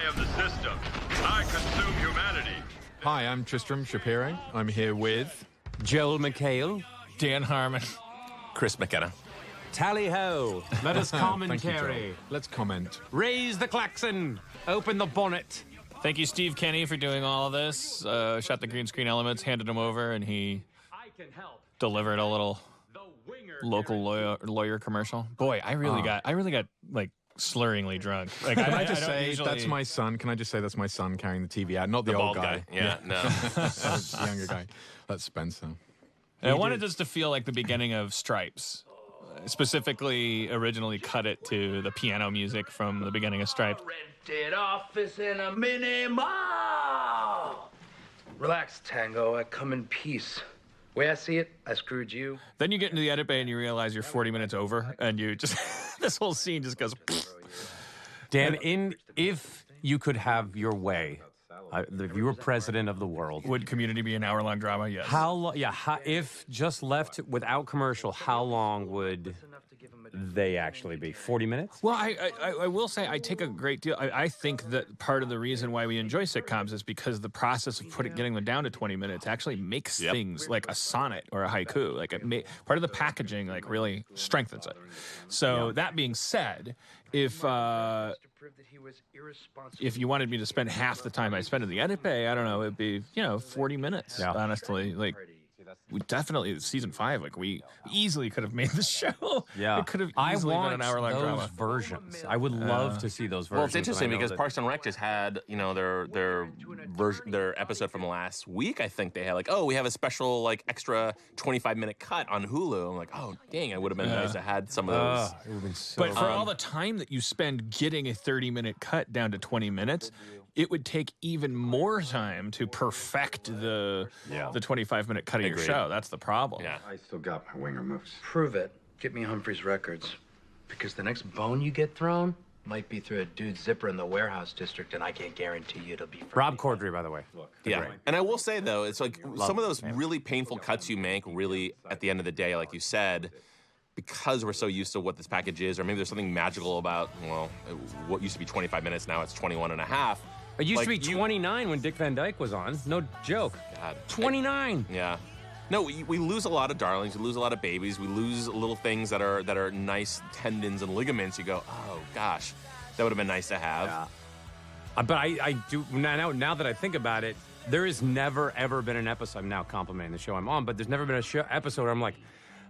I am the system. I consume humanity. Hi, I'm Tristram Shapiro. I'm here with Joel McHale, Dan Harmon, Chris McKenna. Tally ho. Let us Thank you, commentary. Joel. Let's comment. Raise the klaxon. Open the bonnet. Thank you, Steve Kenny, for doing all of this. Shot the green screen elements, handed them over, and he delivered a little local lawyer commercial. Boy, I really got like slurringly drunk. Like, Can I just don't say usually- that's my son? Can I just say that's my son carrying the TV out, not the old Bald guy. Yeah, no. the younger guy. That's Spencer. And I wanted this to feel like the beginning of Stripes. Specifically, originally cut it to the piano music from the beginning of Stripes. Rented office in a mini mall. Relax, Tango. I come in peace. Way I see it, I screwed you. Then you get into the edit bay and you realize you're 40 minutes over, and you just this whole scene just goes. Dan, if you could have your way, if you were president of the world, Would Community be an hour-long drama? Yes. how long? Yeah, if just left without commercial, how long would they actually be? 40 minutes? Well, I will say I take a great deal. I think that part of the reason why we enjoy sitcoms is because the process of getting them down to 20 minutes actually makes things like a sonnet or a haiku. Like part of the packaging like really strengthens it. So that being said, if you wanted me to spend half the time I spend in the edit bay, I don't know, it'd be 40 minutes. Yeah. Honestly, like. We definitely, season 5, like we easily could have made the show. Yeah. It could have I easily want been an hour-long those drama. versions. I would love to see those versions. Well, it's and I interesting know because that- Parks and Rec just had, their episode from last week. I think they had we have a special extra 25-minute cut on Hulu. I'm like, oh dang, it would have been nice to had some of those. it would have been so But for all the time that you spend getting a 30-minute cut down to 20 minutes, it would take even more time to perfect the 25-minute cut of your Agreed. show. That's the problem. Yeah. I still got my winger moves. Prove it. Get me Humphrey's records. Because the next bone you get thrown might be through a dude's zipper in the warehouse district, and I can't guarantee you it'll be for Rob me. Corddry, by the way. Yeah, and I will say though, it's like some of those really painful cuts you make. Really, at the end of the day, like you said, because we're so used to what this package is, or maybe there's something magical about what used to be 25 minutes, now it's 21 and a half. It used to be 29 when Dick Van Dyke was on. No joke. God. 29. Yeah. No, we lose a lot of darlings. We lose a lot of babies. We lose little things that are nice tendons and ligaments. You go, oh gosh, that would have been nice to have. Yeah. But I do now that I think about it, there has never ever been an episode. I'm now complimenting the show I'm on, but there's never been a episode where I'm like,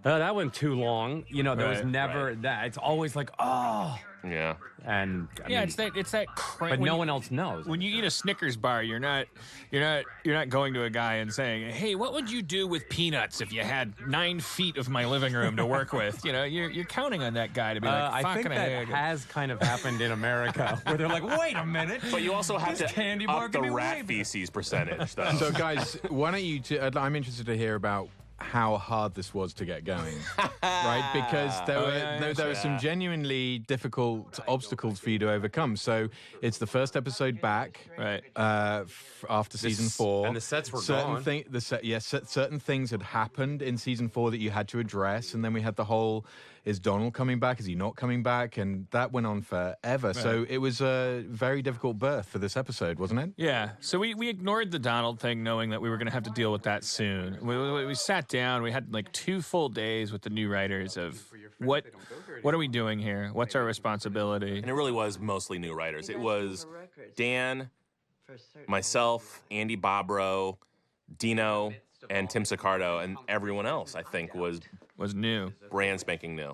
oh, that went too long. There was never that. It's always like, oh. Yeah. And I mean, it's that. but no one else knows. When you eat a Snickers bar, you're not going to a guy and saying, "Hey, what would you do with peanuts if you had 9 feet of my living room to work with?" You're counting on that guy to be like, I think "Fucking that has kind of happened in America, where they're like, "Wait a minute." But you also have This to candy bar up can the be rat way feces percentage, though. So, guys, why don't you? I'm interested to hear about how hard this was to get going, right? Because there were some genuinely difficult obstacles for you to overcome. So it's the first episode back, right? After season 4, and the sets were certain gone. Certain things had happened in season 4 that you had to address, and then we had the whole: is Donald coming back? Is he not coming back? And that went on forever. Right. So it was a very difficult birth for this episode, wasn't it? Yeah. So we ignored the Donald thing, knowing that we were going to have to deal with that soon. We sat down. We had 2 full days with the new writers of what are we doing here? What's our responsibility? And it really was mostly new writers. It was Dan, myself, Andy Bobrow, Dino, and Tim Sicardo, and everyone else, I think, was new. Brand spanking new.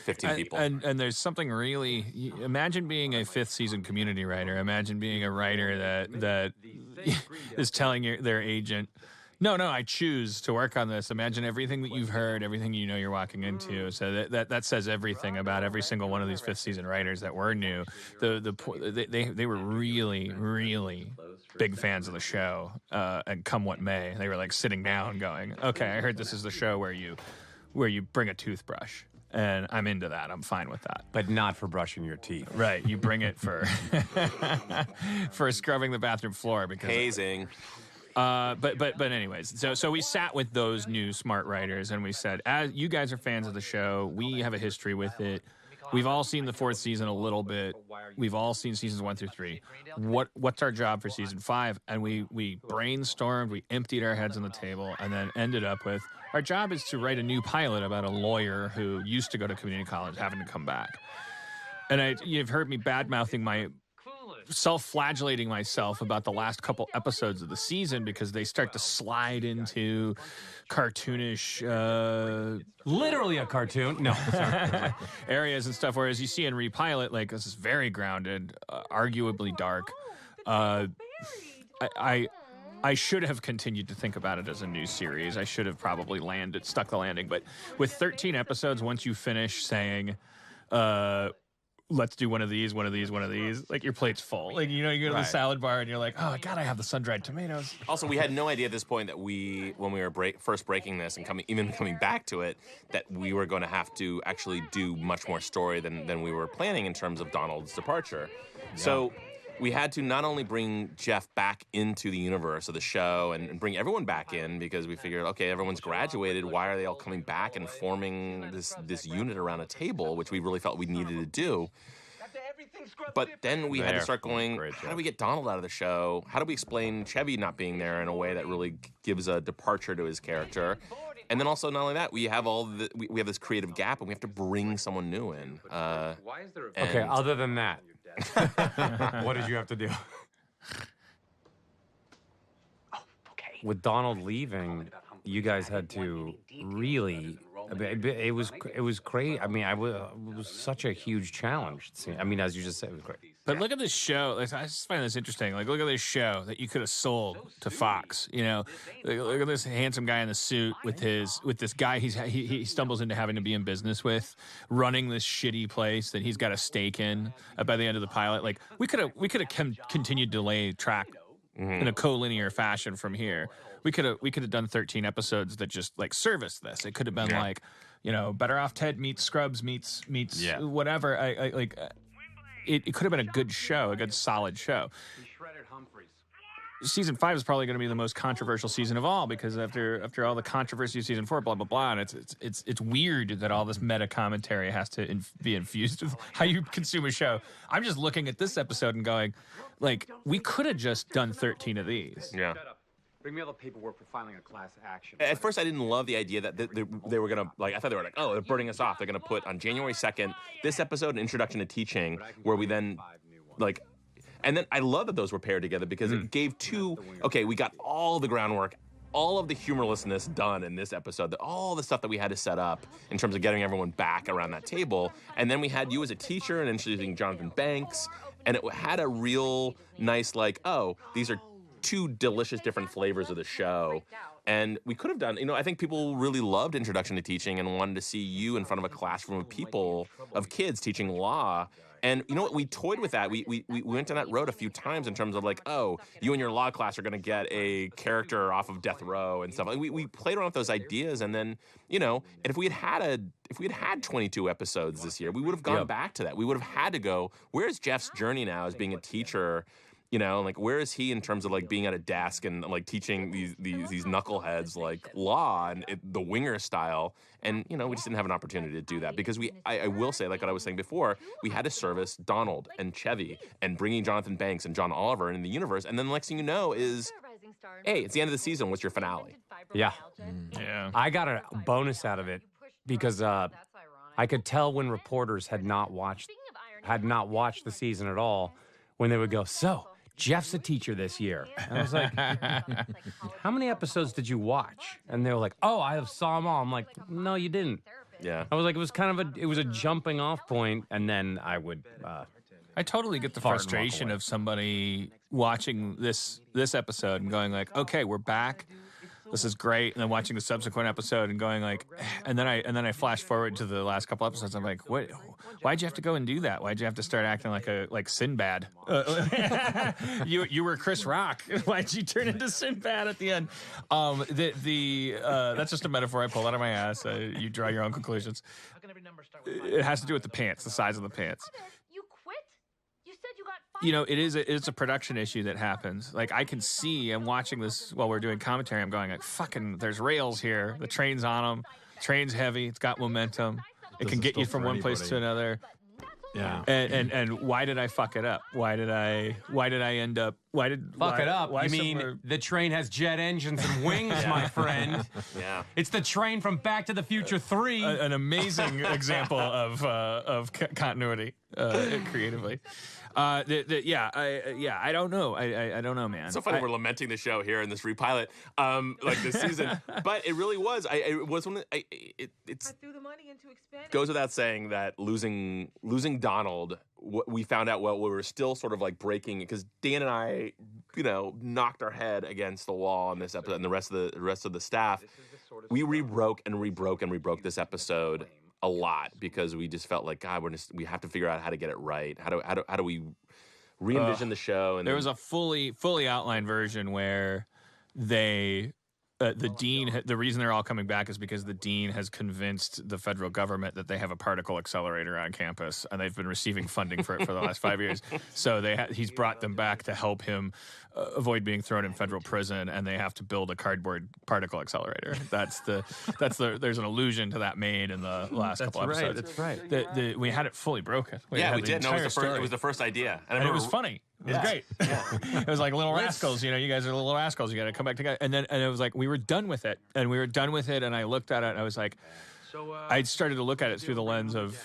15 people. And there's something really... Imagine being a 5th season Community writer. Imagine being a writer that is telling their agent, no, I choose to work on this. Imagine everything that you've heard, everything you're walking into. So that says everything about every single one of these 5th season writers that were new. They were really, really big fans of the show, and come what may, they were sitting down going, okay, I heard this is the show where you bring a toothbrush. And I'm into that. I'm fine with that. But not for brushing your teeth. Right. You bring it for for scrubbing the bathroom floor because hazing. But anyways, so we sat with those new smart writers and we said, as you guys are fans of the show, we have a history with it. We've all seen the 4th season a little bit. we've all seen seasons 1 through 3. What's our job for season 5? And we brainstormed, we emptied our heads on the table, and then ended up with our job is to write a new pilot about a lawyer who used to go to community college having to come back. And you've heard me bad-mouthing self-flagellating myself about the last couple episodes of the season because they start to slide into cartoonish, Literally a cartoon. No, sorry. areas and stuff. Whereas you see in Repilot, like, this is very grounded, arguably dark. I should have continued to think about it as a new series. I should have probably stuck the landing. But with 13 episodes, once you finish saying, let's do one of these, like, your plate's full. Like, you go to the salad bar and you're like, oh, God, I have the sun-dried tomatoes. Also, we had no idea at this point that when we were first breaking this and coming back to it, that we were going to have to actually do much more story than we were planning in terms of Donald's departure. Yeah. So we had to not only bring Jeff back into the universe of the show and bring everyone back in because we figured, okay, everyone's graduated. Why are they all coming back and forming this unit around a table, which we really felt we needed to do? But then we had to start going, how do we get Donald out of the show? How do we explain Chevy not being there in a way that really gives a departure to his character? And then also, not only that, we have we have this creative gap, and we have to bring someone new in. Okay, other than that, what did you have to do? With Donald leaving, you guys had to really. It was great. I mean, it was such a huge challenge. I mean, as you just said, it was great. But look at this show. I just find this interesting. Like, look at this show that you could have sold to Fox. Look at this handsome guy in the suit with this guy he stumbles into having to be in business with, running this shitty place that he's got a stake in by the end of the pilot. Like, we could have continued to lay track in a collinear fashion from here. We could have done 13 episodes that just like service this. It could have been like, Better Off Ted meets Scrubs meets whatever. It could have been a good show, a good solid show. Season 5 is probably going to be the most controversial season of all because after all the controversy of season 4, blah blah blah, and it's weird that all this meta commentary has to be infused with how you consume a show. I'm just looking at this episode and going, like, we could have just done 13 of these. Yeah. Bring me all the paperwork for filing a class action. At first, I didn't love the idea that they were going to, like, I thought they were like, oh, they're burning us off. They're going to put on January 2nd this episode, an introduction to teaching, where we then, like, and then I love that those were paired together because it gave okay, we got all the groundwork, all of the humorlessness done in this episode, all the stuff that we had to set up in terms of getting everyone back around that table. And then we had you as a teacher and introducing Jonathan Banks, and it had a real nice, like, oh, these are two delicious different flavors of the show. And we could have done, I think people really loved Introduction to Teaching and wanted to see you in front of a classroom of kids teaching law. And you know what? We toyed with that. We went down that road a few times in terms of like, oh, you and your law class are going to get a character off of death row and stuff. We played around with those ideas, and then and if we had 22 episodes this year, we would have gone back to that. We would have had to go, where's Jeff's journey now as being a teacher? Like, where is he in terms of like being at a desk and like teaching these knuckleheads like law and the Winger style? And we just didn't have an opportunity to do that because I will say, like what I was saying before, we had to service Donald and Chevy and bringing Jonathan Banks and John Oliver in the universe. And then the next thing you know is, hey, it's the end of the season. What's your finale? Yeah. Yeah. I got a bonus out of it because I could tell when reporters had not watched the season at all when they would go, so Jeff's a teacher this year. And I was like, how many episodes did you watch? And they were like, oh, I saw them all. I'm like, no, you didn't. Yeah. I was like, it was a jumping off point, and then I would. I totally get the frustration of somebody watching this episode and going like, okay, we're back. This is great. And then watching the subsequent episode and going like, and then I flash forward to the last couple episodes. I'm like, what? Why'd you have to go and do that? Why'd you have to start acting like Sinbad? You were Chris Rock. Why'd you turn into Sinbad at the end? That's just a metaphor I pull out of my ass. You draw your own conclusions. It has to do with the pants, the size of the pants. It's a production issue that happens. Like, I can see, I'm watching this while we're doing commentary, I'm going like, fucking, there's rails here. The train's on them. Train's heavy. It's got momentum. It can get you from one place to another. Yeah. And why did I fuck it up? Why did I end up? Fuck it up. Why You mean the train has jet engines and wings, my friend? Yeah. It's the train from Back to the Future 3. An amazing example of continuity creatively. I don't know. I don't know, man. It's so funny we're lamenting the show here in this repilot, like this season, but it really was. It was one. It's I threw the money into expanding. goes without saying that losing Donald, we found out we were still sort of like breaking because Dan and I, knocked our head against the wall on this episode, and the rest of the staff, we rebroke this episode a lot because we just felt like God, we have to figure out how to get it right. How do we re-envision the show? And there was a fully outlined version where they. The dean, the reason they're all coming back is because the dean has convinced the federal government that they have a particle accelerator on campus, and they've been receiving funding for it for the last 5 years. So he's brought them back to help him avoid being thrown in federal prison, and they have to build a cardboard particle accelerator. There's an allusion to that made in the last couple episodes. That's right. We had it fully broken. we did. No, it was the first idea, and it was funny. It was great. It was like Little Rascals. You guys are little rascals. You got to come back together. And it was like we were done with it, and I looked at it, and I was like, I started to look at it through the lens of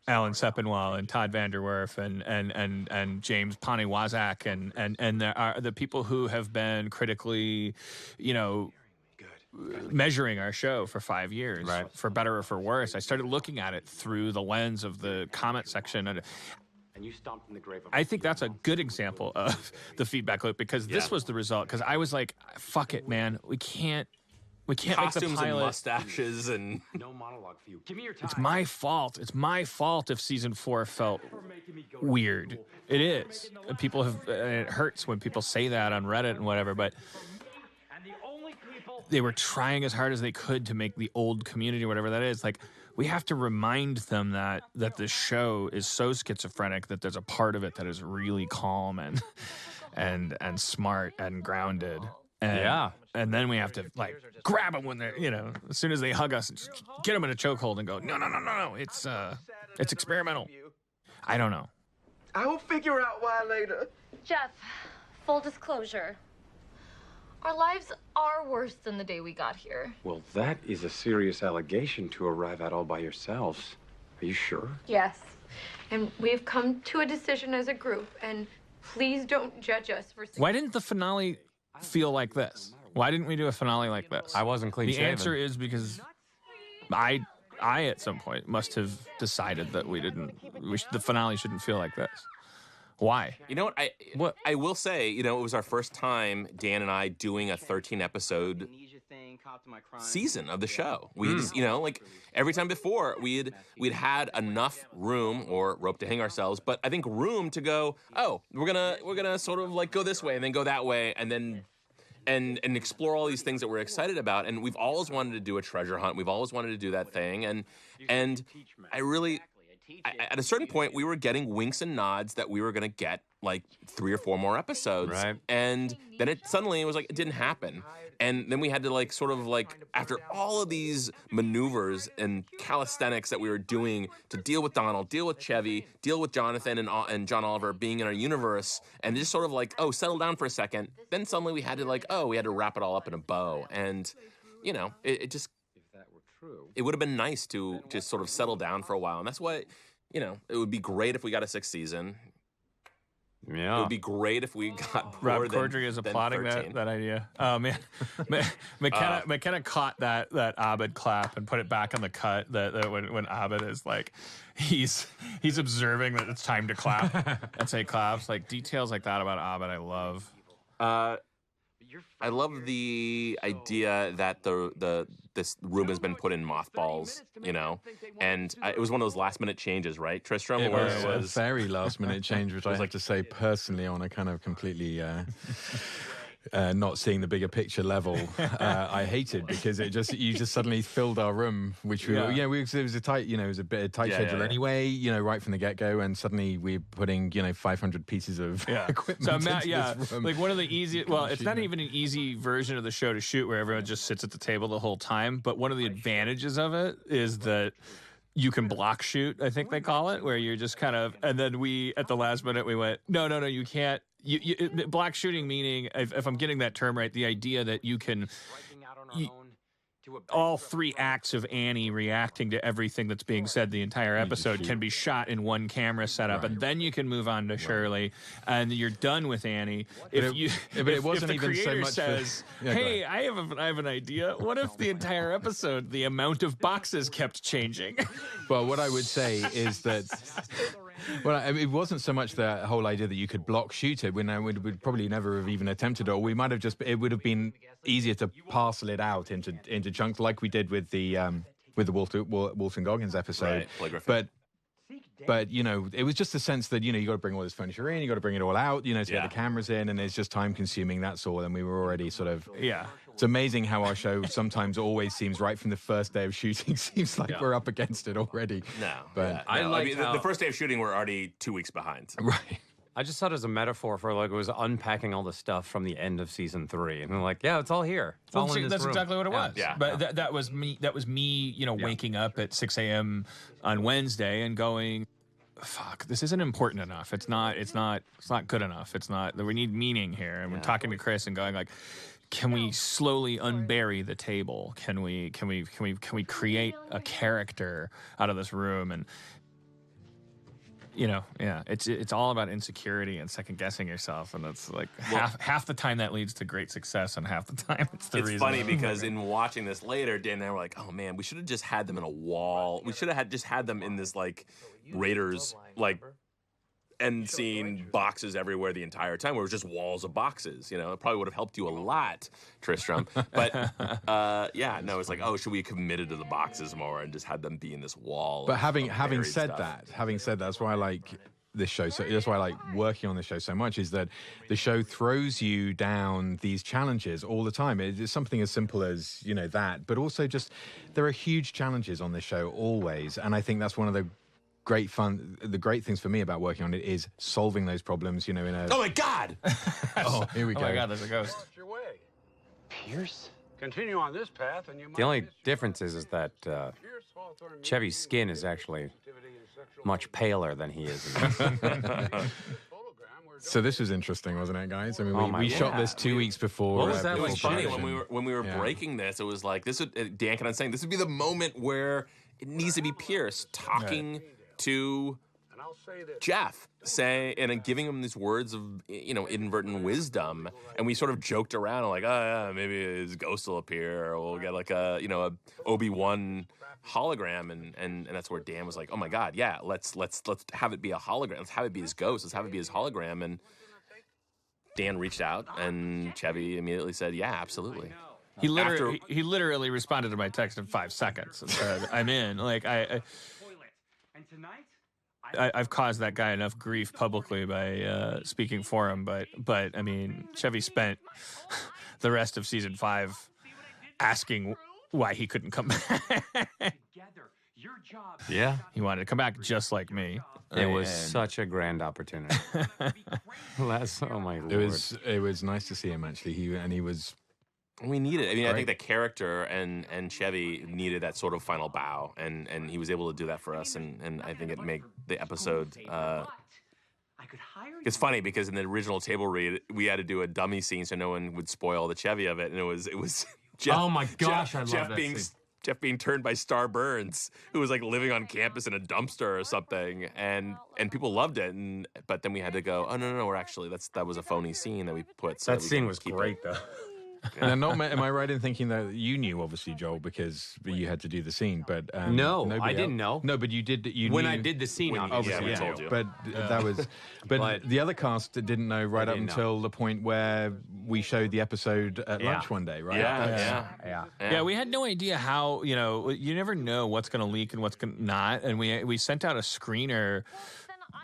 Alan Sepinwall and Todd Vanderwerf and James Paniwazak and the people who have been critically, measuring our show for 5 years, right, for better or for worse. I started looking at it through the lens of the comment section, and you stomped in the grave of I think that's a good example of the feedback loop because this was the result. Because I was like, "Fuck it, man, we can't costumes make the pilot." and mustaches and no monologue for you. Give me your time. It's my fault. It's my fault if season 4 felt weird. It is. People have. It hurts when people say that on Reddit and whatever, but. They were trying as hard as they could to make the old Community, whatever that is. Like, we have to remind them that the show is so schizophrenic that there's a part of it that is really calm and smart and grounded. And then we have to grab them when they're as soon as they hug us, and just get them in a chokehold and go no. It's experimental. I don't know. I will figure out why later. Jeff, full disclosure. Our lives are worse than the day we got here. Well, that is a serious allegation to arrive at all by yourselves. Are you sure? Yes. And we've come to a decision as a group, and please don't judge us for... Why didn't the finale feel like this? Why didn't we do a finale like this? I wasn't clean shaven. The answer is because I at some point must have decided that the finale shouldn't feel like this. Why? You know what? I will say, it was our first time, Dan and I, doing a 13-episode season of the show. We just, every time before, we'd had enough room or rope to hang ourselves, but I think room to go, we're gonna sort of go this way and then go that way and then and explore all these things that we're excited about. And we've always wanted to do a treasure hunt. We've always wanted to do that thing. And at a certain point, we were getting winks and nods that we were going to get 3 or 4 more episodes. Right. And then it didn't happen. And then we had to after all of these maneuvers and calisthenics that we were doing to deal with Donald, deal with Chevy, deal with Jonathan and John Oliver being in our universe, and just sort of settle down for a second. Then suddenly we had to we had to wrap it all up in a bow. And, it just... It would have been nice to just sort of settle down for a while. And that's why, it would be great if we got a 6th season. Yeah. It would be great if we got more Rob Corddry is applauding 13. that idea. Oh, man. McKenna caught that Abed clap and put it back on the cut that when Abed is he's observing that it's time to clap and say claps. Details like that about Abed I love. I love the idea that this room has been put in mothballs, and it was one of those last-minute changes, right, Tristram? It was a very last-minute change, which I have to say personally on a kind of completely not seeing the bigger picture level, I hated because you just suddenly filled our room, which it was a tight, it was a bit of tight schedule anyway, right from the get-go, and suddenly we're putting 500 pieces of equipment. So into this room. one of the easy, it's not even an easy version of the show to shoot where everyone just sits at the table the whole time, but one of the advantages of it is that you can block shoot, I think they call it, where you're just kind of, and then we, at the last minute, we went, no, you can't. Block shooting meaning, if I'm getting that term right, the idea that you can, all 3 acts of Annie reacting to everything that's being said the entire episode can be shot in one camera setup, and then you can move on to Shirley, and you're done with Annie. But it wasn't even so much. Says, "Hey, I have an idea. What if the entire episode, the amount of boxes kept changing?" Well, what I would say is that. Well, I mean, it wasn't so much the whole idea that you could block shoot it. We'd probably never have even attempted it, or we might have just. It would have been easier to parcel it out into chunks, like we did with the Walton Goggins episode. Right, but you know, it was just the sense that you got to bring all this furniture in, you got to bring it all out, to get the cameras in, and it's just time consuming. That's all. And we were already sort of It's amazing how our show sometimes always seems right from the first day of shooting. Seems like we're up against it already. No, but I mean, the first day of shooting, we're already 2 weeks behind. Right. I just thought it was a metaphor for like it was unpacking all the stuff from the end of season 3, and I'm like, yeah, it's all here. It's all in this that's room. exactly what it was. Yeah. But that was me. That was me. Waking up at 6 a.m. on Wednesday and going, "Fuck, this isn't important enough. It's not good enough. It's not. We need meaning here." And we're talking to Chris and going like, "Can we slowly unbury the table? Can we create a character out of this room?" And it's all about insecurity and second guessing yourself, and it's like half the time that leads to great success, and half the time it's the reason. It's funny because in watching this later, Dan and I were like, "Oh man, we should have just had them in a wall. We should have just had them in this like Raiders like end scene boxes everywhere the entire time, where it was just walls of boxes. It probably would have helped you a lot, Tristram. But it's like, oh, should we have committed to the boxes more and just had them be in this wall? But having said that, that's why I like this show. So that's why I like working on this show so much. Is that the show throws you down these challenges all the time. It's something as simple as that, but also just there are huge challenges on this show always, and I think that's one of the great things for me about working on it is solving those problems, in a... Oh, my God! Oh, here we go. Oh, my God, there's a ghost. Pierce? Continue on this path and you might... The only difference is that Chevy's skin is actually much paler than he is. So this was interesting, wasn't it, guys? I mean, we shot this 2 weeks before. What was that? It was funny when we were breaking this. It was like Dan and I saying this would be the moment where it needs to be Pierce talking to Jeff, and giving him these words of inadvertent wisdom, and we sort of joked around like, oh yeah, maybe his ghost will appear, or we'll get like a Obi-Wan hologram, and that's where Dan was like, oh my God, yeah, let's have it be a hologram, let's have it be his ghost, let's have it be his hologram, and Dan reached out, and Chevy immediately said, yeah, absolutely. He literally responded to my text in 5 seconds and said, I'm in. Like I've caused that guy enough grief publicly by speaking for him, but I mean, Chevy spent the rest of season 5 asking why he couldn't come back. Yeah, he wanted to come back just like me. It was such a grand opportunity. Oh my Lord! It was nice to see him actually. He was. We needed it. I mean, I think the character and Chevy needed that sort of final bow, and he was able to do that for us, and I think it made the episode. It's funny because in the original table read, we had to do a dummy scene so no one would spoil the Chevy of it, and it was Jeff. Oh my gosh, I love Jeff that being scene. Jeff being turned by Star Burns, who was like living on campus in a dumpster or something, and people loved it, but then we had to go, oh no, we're actually that was a phony scene that we put. So that scene was great though. And am I right in thinking that you knew, obviously, Joel, because you had to do the scene? But no, I didn't know. No, but you did. When knew, I did the scene, obviously, we told you. But that was. But the other cast didn't know right up until the point where we showed the episode at lunch one day, right? Yeah. We had no idea how. You never know what's going to leak and what's not, and we sent out a screener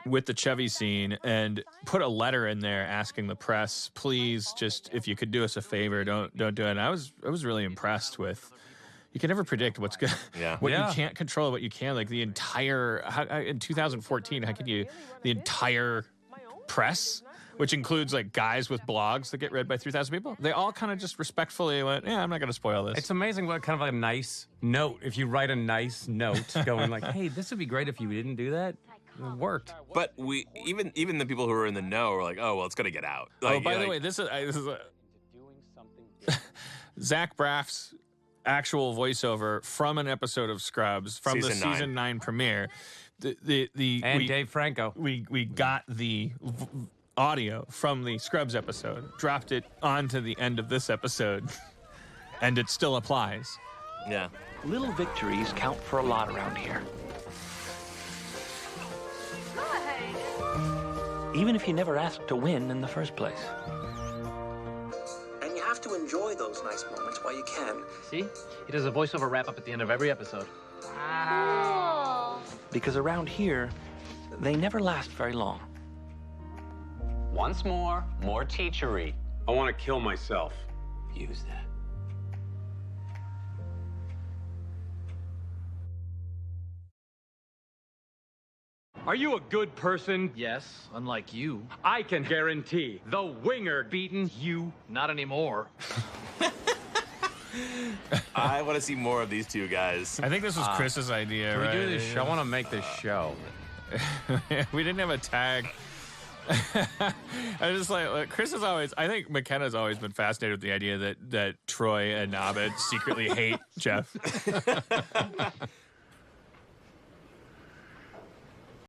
with the Chevy scene and put a letter in there asking the press, please, just if you could do us a favor, don't do it. And I was really impressed with. You can never predict what's good. Yeah. You can't control, what you can. Like the entire in 2014, how could you? The entire press which includes like guys with blogs that get read by 3,000 people. They all kind of just respectfully went, yeah, I'm not going to spoil this. It's amazing what kind of a nice note. If you write a nice note going like, hey, this would be great if you didn't do that. It worked. But we even the people who are in the know are like, oh well, it's gonna get out. Like, by the way, this is Zach Braff's actual voiceover from an episode of Scrubs from the season 9 premiere. Dave Franco. We got the audio from the Scrubs episode, dropped it onto the end of this episode, and it still applies. Yeah. Little victories count for a lot around here. Even if you never asked to win in the first place. And you have to enjoy those nice moments while you can. See? He does a voiceover wrap-up at the end of every episode. Cool. Because around here, they never last very long. Once more teachery. I want to kill myself. Use that. Are you a good person? Yes, unlike you. I can guarantee the winger beaten you. Not anymore. I want to see more of these two guys. I think this was Chris's idea, Can we right? do this show? I want to make this show. We didn't have a tag. I just like Chris is always. I think McKenna's always been fascinated with the idea that Troy and Abed secretly hate Jeff.